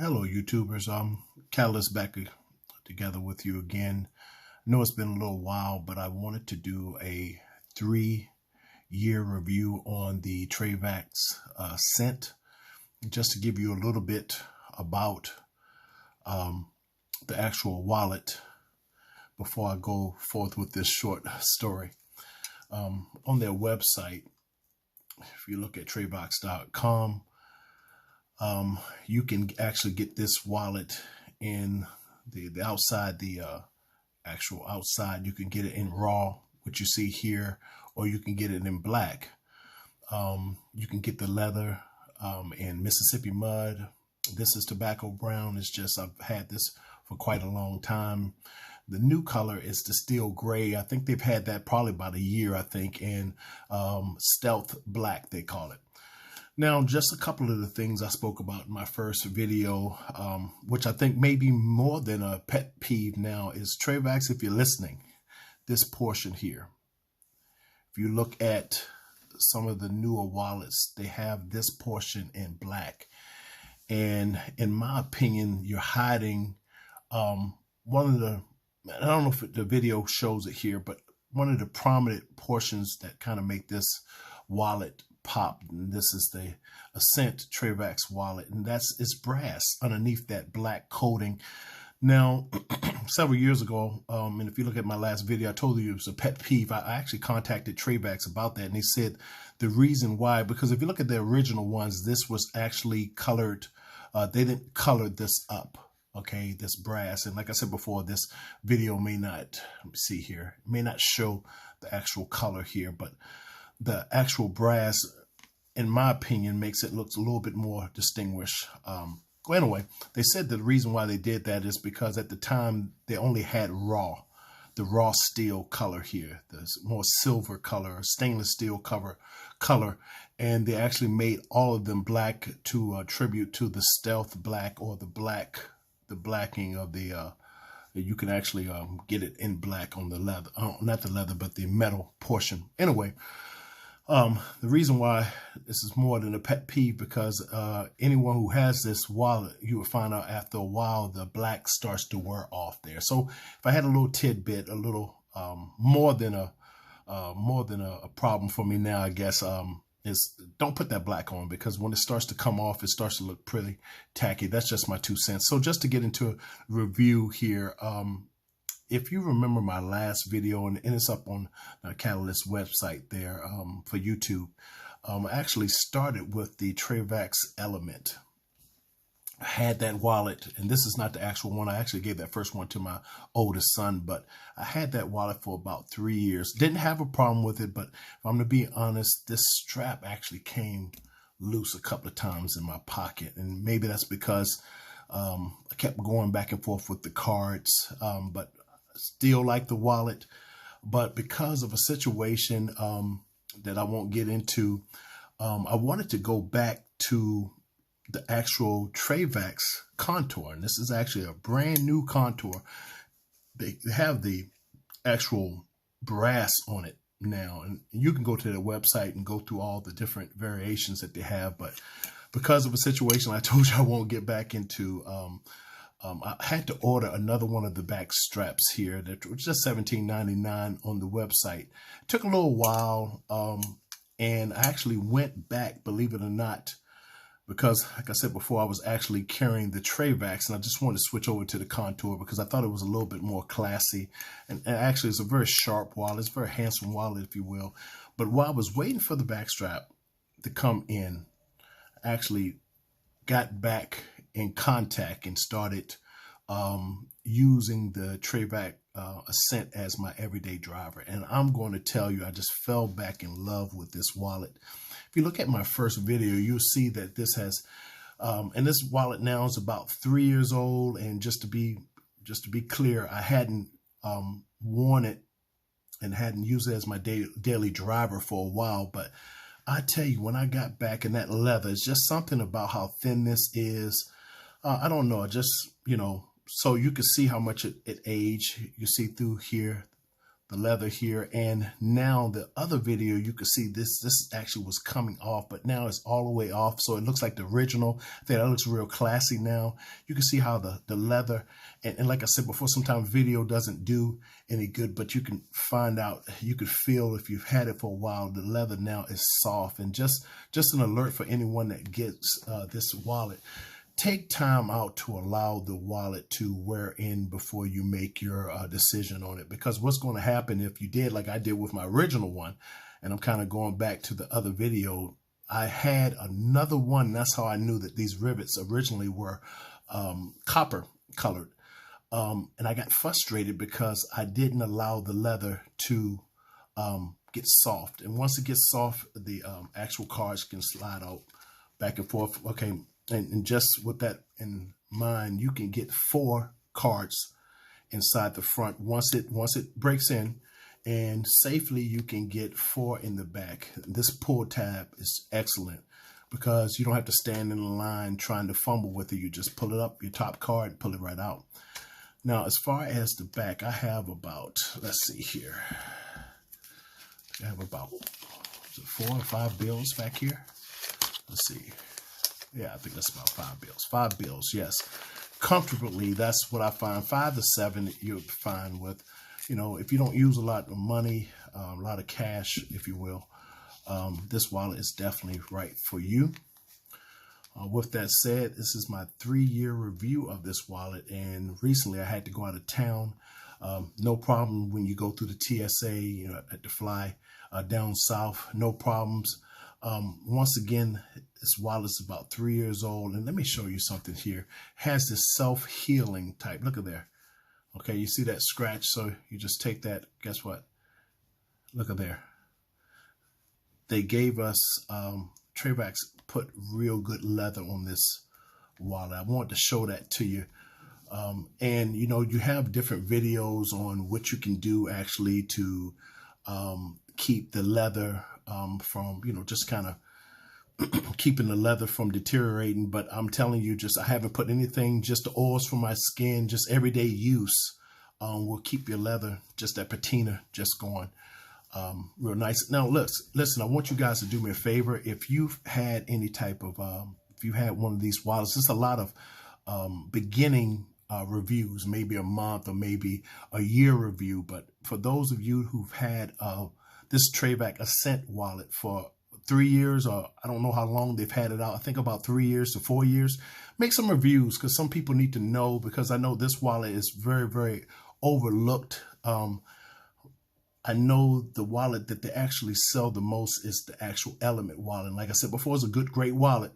Hello, YouTubers. Catalyst back together with you again. I know it's been a little while, but I wanted to do a 3-year review on the Trayvax Ascent, just to give you a little bit about the actual wallet before I go forth with this short story. On their website, if you look at Trayvax.com, you can actually get this wallet in the outside, the actual outside. You can get it in raw, what you see here, or you can get it in black. You can get the leather in Mississippi mud. This is tobacco brown. It's just, I've had this for quite a long time. The new color is the steel gray. I think they've had that probably about a year, I think, and stealth black, they call it. Now, just a couple of the things I spoke about in my first video, which I think may be more than a pet peeve now, is Trayvax, if you're listening, this portion here. If you look at some of the newer wallets, they have this portion in black. And in my opinion, you're hiding one of the, I don't know if the video shows it here, but one of the prominent portions that kind of make this wallet pop. And this is the Ascent Trayvax wallet, and it's brass underneath that black coating. Now, several years ago, and if you look at my last video, I told you it was a pet peeve. I actually contacted Trayvax about that, and they said the reason why, because if you look at the original ones, this was actually colored. They didn't color this up. Okay, this brass. And like I said before, this video may not, let me see here, it may not show the actual color here, but the actual brass, in my opinion, makes it look a little bit more distinguished. Well, anyway, they said the reason why they did that is because at the time they only had the raw steel color here, the more silver color, stainless steel color, and they actually made all of them black to attribute to the stealth black, or the blacking of the you can actually get it in black on the leather, not the leather, but the metal portion. Anyway, the reason why this is more than a pet peeve, because anyone who has this wallet, you will find out after a while the black starts to wear off there. So if I had a little tidbit, a little more than a problem for me now, I guess, is don't put that black on, because when it starts to come off, it starts to look pretty tacky. That's just my 2 cents. So just to get into a review here, if you remember my last video, and it's up on the Catalyst website there for YouTube, I actually started with the Trayvax Element. I had that wallet, and this is not the actual one. I actually gave that first one to my oldest son, but I had that wallet for about 3 years. Didn't have a problem with it, but if I'm to be honest, this strap actually came loose a couple of times in my pocket, and maybe that's because I kept going back and forth with the cards, but still like the wallet. But because of a situation that I won't get into, I wanted to go back to the actual Trayvax contour, and this is actually a brand new contour. They have the actual brass on it now, and you can go to their website and go through all the different variations that they have. But because of a situation I told you I won't get back into, I had to order another one of the back straps here that was just $17.99 on the website. It took a little while, and I actually went back, believe it or not, because like I said before, I was actually carrying the Trayvax, and I just wanted to switch over to the contour because I thought it was a little bit more classy. And actually, it's a very sharp wallet. It's a very handsome wallet, if you will. But while I was waiting for the back strap to come in, I actually got back in contact and started using the Trayvax Ascent as my everyday driver. And I'm going to tell you, I just fell back in love with this wallet. If you look at my first video, you'll see that this has, and this wallet now is about 3 years old. And just to be clear, I hadn't worn it and hadn't used it as my daily driver for a while. But I tell you, when I got back in that leather, it's just something about how thin this is. I don't know, just, you know, so you can see how much it aged. You see through here the leather here. And now the other video, you can see this actually was coming off, but now it's all the way off. So it looks like the original. I think that looks real classy now. You can see how the leather, and like I said before, sometimes video doesn't do any good, but you can find out, you can feel if you've had it for a while, the leather now is soft. And just an alert for anyone that gets this wallet. Take time out to allow the wallet to wear in before you make your decision on it. Because what's going to happen if you did like I did with my original one, and I'm kind of going back to the other video, I had another one. That's how I knew that these rivets originally were copper colored. And I got frustrated because I didn't allow the leather to get soft. And once it gets soft, the actual cards can slide out back and forth. Okay. And just with that in mind, you can get 4 cards inside the front once it breaks in, and safely you can get 4 in the back. This pull tab is excellent because you don't have to stand in a line trying to fumble with it. You just pull it up, your top card, pull it right out. Now, as far as the back, I have about, let's see here, I have about 4 or 5 bills back here. Let's see. Yeah, I think that's about 5 bills. 5 bills, yes. Comfortably, that's what I find. 5 to 7 you're fine with. You know, if you don't use a lot of money, a lot of cash, if you will, this wallet is definitely right for you. With that said, this is my 3-year review of this wallet. And recently I had to go out of town. No problem when you go through the TSA, you know, at the fly down south, no problems. Once again, this wallet is about 3 years old. And let me show you something here. It has this self-healing type. Look at there. Okay, you see that scratch? So you just take that. Guess what? Look at there. They gave us, Trayvax put real good leather on this wallet. I wanted to show that to you. And, you know, you have different videos on what you can do actually to keep the leather from, you know, just kind of keeping the leather from deteriorating. But I'm telling you, just I haven't put anything, just the oils from my skin, just everyday use will keep your leather, just that patina, just going real nice. Now, listen, I want you guys to do me a favor. If you've had any type of, if you had one of these wallets, there's a lot of beginning reviews, maybe a month or maybe a year review. But for those of you who've had this Trayvax Ascent wallet for 3 years, or I don't know how long they've had it out, I think about 3 years to 4 years, make some reviews, because some people need to know, because I know this wallet is very, very overlooked. I know the wallet that they actually sell the most is the actual Element wallet. And like I said before, it's a great wallet.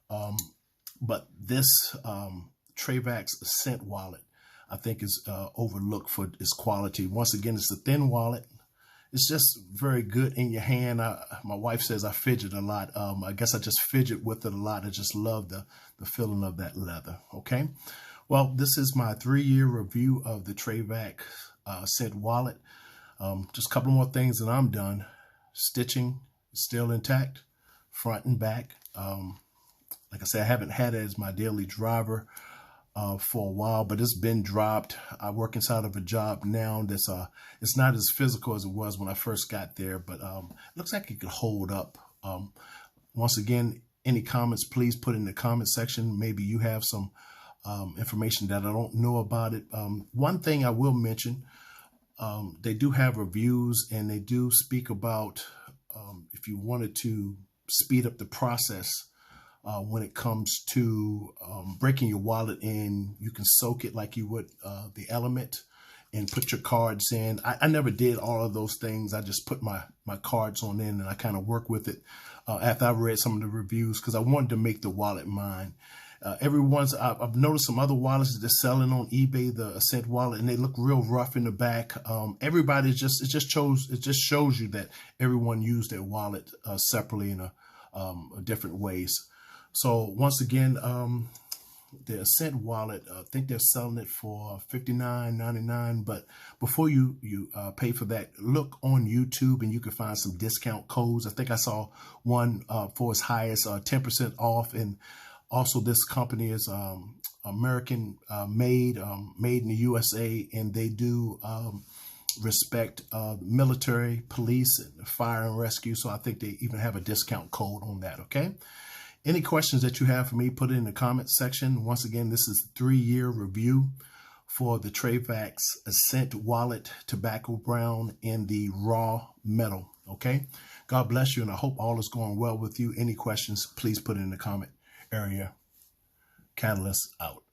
But this Trayvax Ascent wallet, I think, is overlooked for its quality. Once again, it's a thin wallet. It's just very good in your hand. My wife says I fidget a lot. I guess I just fidget with it a lot. I just love the feeling of that leather. Okay. Well, this is my 3-year review of the Trayvax Ascent wallet. Just a couple more things and I'm done. Stitching is still intact, front and back. Like I said, I haven't had it as my daily driver for a while, but it's been dropped. I work inside of a job now that's it's not as physical as it was when I first got there, but it looks like it could hold up. Once again, any comments, please put in the comment section. Maybe you have some information that I don't know about it. One thing I will mention, they do have reviews, and they do speak about if you wanted to speed up the process when it comes to breaking your wallet in, you can soak it like you would the Element and put your cards in. I never did all of those things. I just put my cards on in, and I kind of work with it after I read some of the reviews, because I wanted to make the wallet mine. I've noticed some other wallets that they're selling on eBay, the Ascent wallet, and they look real rough in the back. Everybody it just shows you that everyone used their wallet separately in a different ways. So once again, the Ascent wallet, I think they're selling it for $59.99. But before you pay for that, look on YouTube and you can find some discount codes. I think I saw one for as high as 10% off. And also this company is American made in the USA, and they do respect military, police, and fire and rescue. So I think they even have a discount code on that. Okay. Any questions that you have for me, put it in the comments section. Once again, this is a 3-year review for the Trayvax Ascent wallet, tobacco brown in the raw metal. Okay. God bless you, and I hope all is going well with you. Any questions, please put it in the comment area. Catalyst out.